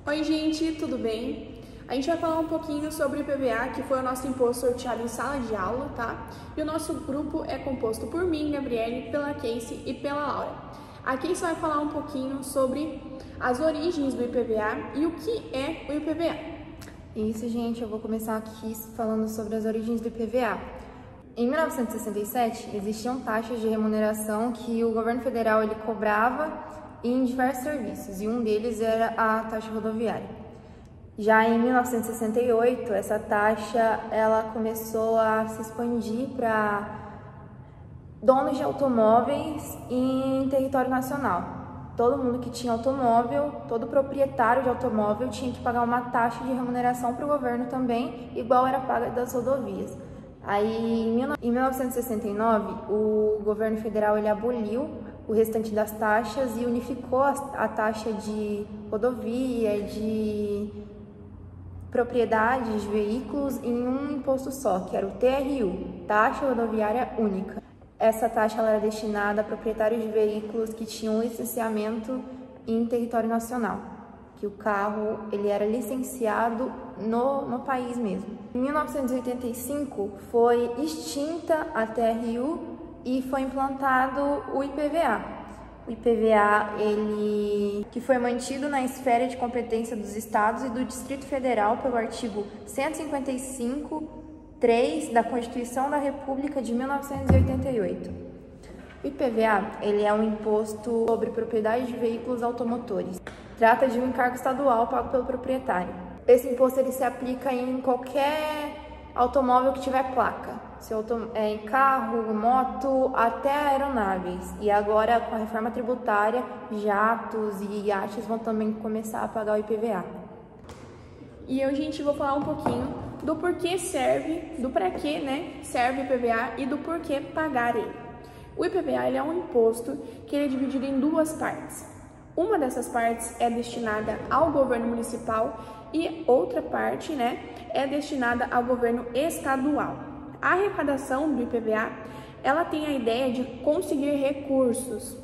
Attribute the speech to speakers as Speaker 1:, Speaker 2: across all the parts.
Speaker 1: Oi gente, tudo bem? A gente vai falar um pouquinho sobre o IPVA, que foi o nosso imposto sorteado em sala de aula, tá? E o nosso grupo é composto por mim, Gabriele, pela Casey e pela Laura. A Casey vai falar um pouquinho sobre as origens do IPVA e o que é o IPVA.
Speaker 2: Isso, gente, eu vou começar aqui falando sobre as origens do IPVA. Em 1967, existiam taxas de remuneração que o governo federal ele cobrava em diversos serviços, e um deles era a taxa rodoviária. Já em 1968, essa taxa ela começou a se expandir para donos de automóveis em território nacional. Todo mundo que tinha automóvel, todo proprietário de automóvel tinha que pagar uma taxa de remuneração para o governo também, igual era paga das rodovias. Aí, em 1969, o governo federal ele aboliu o restante das taxas e unificou a taxa de rodovia, de propriedades de veículos em um imposto só, que era o TRU, Taxa Rodoviária Única. Essa taxa ela era destinada a proprietários de veículos que tinham licenciamento em território nacional, que o carro ele era licenciado no país mesmo. Em 1985 foi extinta a TRU e foi implantado o IPVA. O IPVA que foi mantido na esfera de competência dos estados e do Distrito Federal pelo artigo 155(3) da Constituição da República de 1988. O IPVA ele é um imposto sobre propriedade de veículos automotores. Trata de um encargo estadual pago pelo proprietário. Esse imposto ele se aplica em qualquer automóvel que tiver placa, em carro, moto, até aeronaves. E agora, com a reforma tributária, jatos e iates vão também começar a pagar o IPVA.
Speaker 1: E eu, gente, vou falar um pouquinho do porquê serve, do para que, serve o IPVA e do porquê pagar ele. O IPVA ele é um imposto que ele é dividido em duas partes. Uma dessas partes é destinada ao governo municipal e outra parte, é destinada ao governo estadual. A arrecadação do IPVA, ela tem a ideia de conseguir recursos,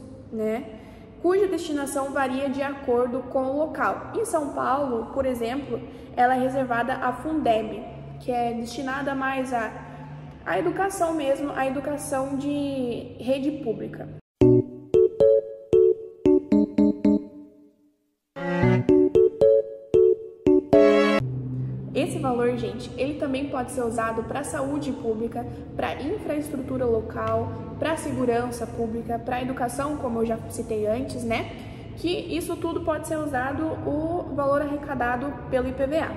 Speaker 1: cuja destinação varia de acordo com o local. Em São Paulo, por exemplo, ela é reservada à Fundeb, que é destinada mais à educação mesmo, à educação de rede pública. Esse valor, gente, ele também pode ser usado para saúde pública, para infraestrutura local, para segurança pública, para educação, como eu já citei antes, que isso tudo pode ser usado o valor arrecadado pelo IPVA.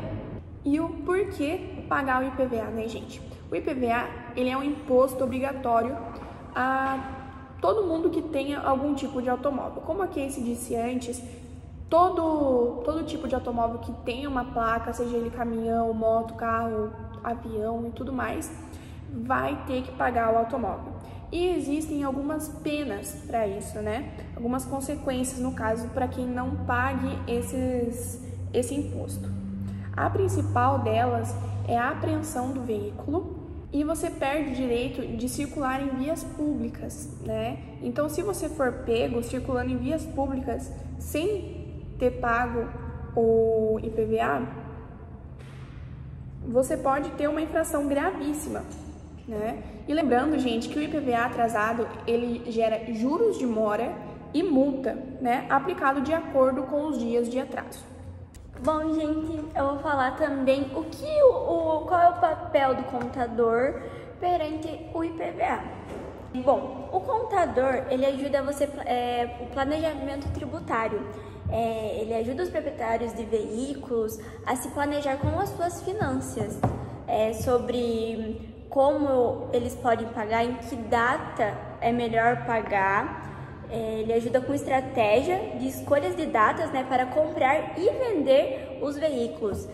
Speaker 1: E o porquê pagar o IPVA, gente? O IPVA, ele é um imposto obrigatório a todo mundo que tenha algum tipo de automóvel. Como a Casey disse antes, todo tipo de automóvel que tenha uma placa, seja ele caminhão, moto, carro, avião e tudo mais, vai ter que pagar o automóvel. E existem algumas penas para isso, algumas consequências, no caso, para quem não pague esse imposto. A principal delas é a apreensão do veículo e você perde o direito de circular em vias públicas, Então, se você for pego circulando em vias públicas sem ter pago o IPVA, você pode ter uma infração gravíssima, E lembrando, gente, que o IPVA atrasado, ele gera juros de mora e multa, aplicado de acordo com os dias de atraso.
Speaker 3: Bom, gente, eu vou falar também qual é o papel do contador perante o IPVA. Bom, o contador, ele ajuda você o planejamento tributário. Ele ajuda os proprietários de veículos a se planejar com as suas finanças, sobre como eles podem pagar, em que data é melhor pagar. Ele ajuda com estratégia de escolhas de datas, para comprar e vender os veículos,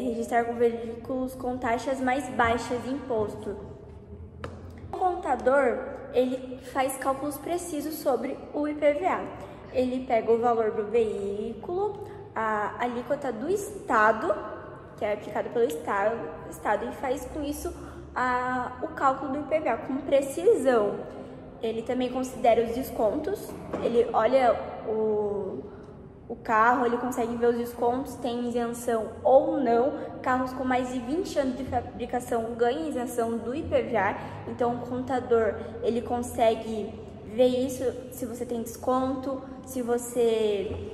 Speaker 3: registrar com veículos com taxas mais baixas de imposto. O contador, ele faz cálculos precisos sobre o IPVA. Ele pega o valor do veículo, a alíquota do estado, que é aplicado pelo estado, e faz com isso o cálculo do IPVA com precisão. Ele também considera os descontos, ele olha o carro, ele consegue ver os descontos, tem isenção ou não. Carros com mais de 20 anos de fabricação ganham isenção do IPVA, então o contador ele consegue ver isso, se você tem desconto, se você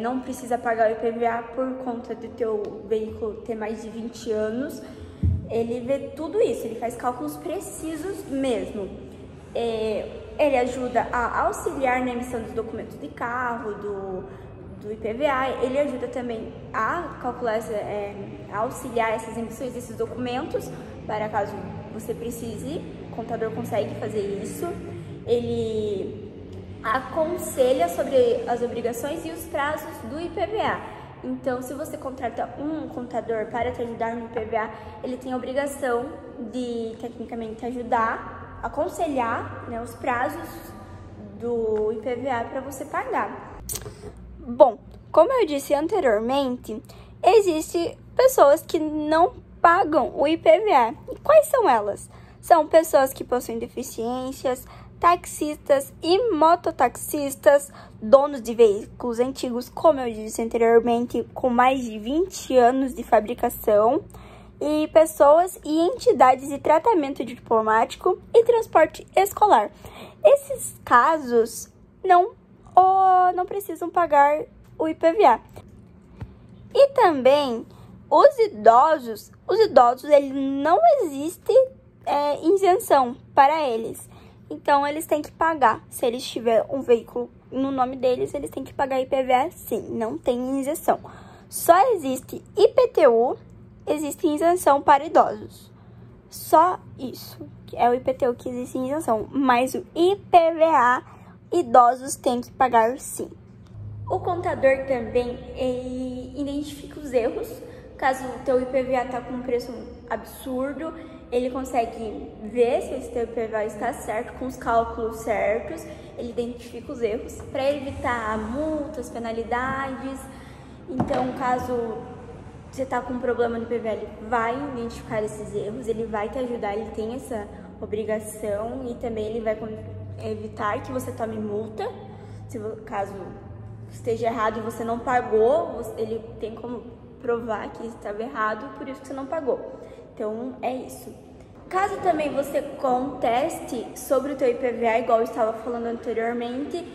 Speaker 3: não precisa pagar o IPVA por conta do teu veículo ter mais de 20 anos. Ele vê tudo isso, ele faz cálculos precisos mesmo. Ele ajuda a auxiliar na emissão dos documentos de carro, do IPVA. Ele ajuda também a calcular, a auxiliar essas emissões desses documentos, para caso você precise, o contador consegue fazer isso. Ele aconselha sobre as obrigações e os prazos do IPVA. Então, se você contrata um contador para te ajudar no IPVA, ele tem a obrigação de, tecnicamente, ajudar, aconselhar, né, os prazos do IPVA para você pagar.
Speaker 4: Bom, como eu disse anteriormente, existem pessoas que não pagam o IPVA. E quais são elas? São pessoas que possuem deficiências, taxistas e mototaxistas, donos de veículos antigos, como eu disse anteriormente, com mais de 20 anos de fabricação, e pessoas e entidades de tratamento diplomático e transporte escolar. Esses casos não precisam pagar o IPVA. E também os idosos ele não existe isenção para eles. Então, eles têm que pagar. Se eles tiverem um veículo no nome deles, eles têm que pagar IPVA, sim. Não tem isenção. Só existe IPTU, existe isenção para idosos. Só isso. É o IPTU que existe isenção. Mas o IPVA, idosos têm que pagar, sim.
Speaker 3: O contador também identifica os erros. Caso o teu IPVA está com um preço absurdo, ele consegue ver se esse teu IPVA está certo, com os cálculos certos. Ele identifica os erros para evitar multas, penalidades. Então, caso você está com um problema no IPVA, ele vai identificar esses erros, ele vai te ajudar, ele tem essa obrigação, e também ele vai evitar que você tome multa. Caso esteja errado e você não pagou, ele tem como provar que estava errado, por isso que você não pagou. Então, é isso. Caso também você conteste sobre o teu IPVA, igual eu estava falando anteriormente,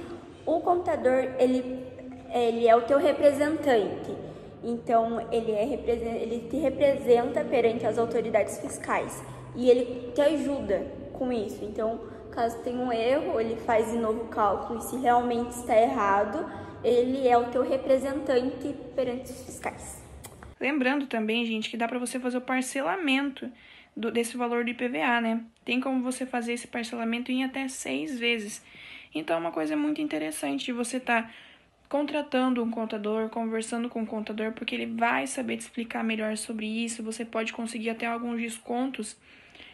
Speaker 3: o contador, ele é o teu representante. Então, ele te representa perante as autoridades fiscais e ele te ajuda com isso. Então, caso tenha um erro, ele faz de novo o cálculo, e se realmente está errado, ele é o teu representante perante os fiscais.
Speaker 1: Lembrando também, gente, que dá para você fazer o parcelamento desse valor do IPVA, né? Tem como você fazer esse parcelamento em até 6 vezes. Então, é uma coisa muito interessante de você estar contratando um contador, conversando com o contador, porque ele vai saber te explicar melhor sobre isso. Você pode conseguir até alguns descontos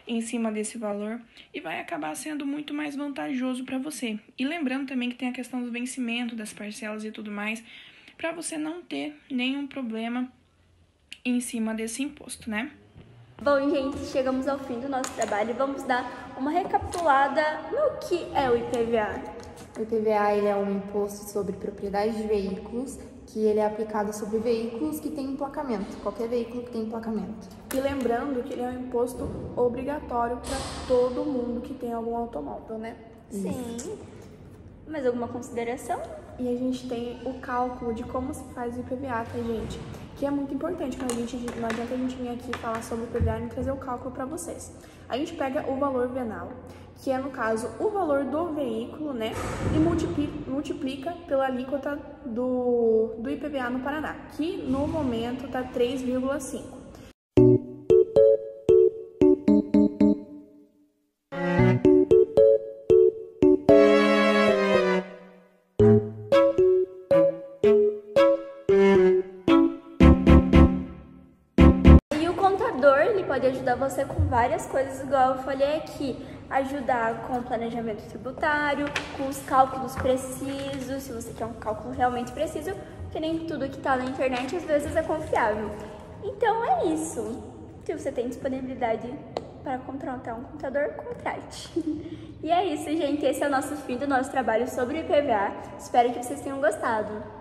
Speaker 1: em cima desse valor e vai acabar sendo muito mais vantajoso para você. E lembrando também que tem a questão do vencimento das parcelas e tudo mais, para você não ter nenhum problema em cima desse imposto, né?
Speaker 3: Bom, gente, chegamos ao fim do nosso trabalho e vamos dar uma recapitulada no que é o IPVA.
Speaker 2: O IPVA ele é um imposto sobre propriedade de veículos, que ele é aplicado sobre veículos que têm emplacamento, qualquer veículo que tem emplacamento.
Speaker 1: E lembrando que ele é um imposto obrigatório para todo mundo que tem algum automóvel, né?
Speaker 3: Sim. Mais alguma consideração?
Speaker 1: E a gente tem o cálculo de como se faz o IPVA, tá, gente? Que é muito importante, não adianta a gente vir aqui falar sobre o IPVA e trazer o cálculo para vocês. A gente pega o valor venal, que é, no caso, o valor do veículo, né? E multiplica pela alíquota do IPVA no Paraná, que no momento tá 3,5.
Speaker 3: Pode ajudar você com várias coisas, igual eu falei aqui, ajudar com o planejamento tributário, com os cálculos precisos, se você quer um cálculo realmente preciso, porque nem tudo que está na internet às vezes é confiável. Então é isso. Se você tem disponibilidade para contratar um contador, contrate. E é isso, gente. Esse é o nosso fim do nosso trabalho sobre o IPVA. Espero que vocês tenham gostado.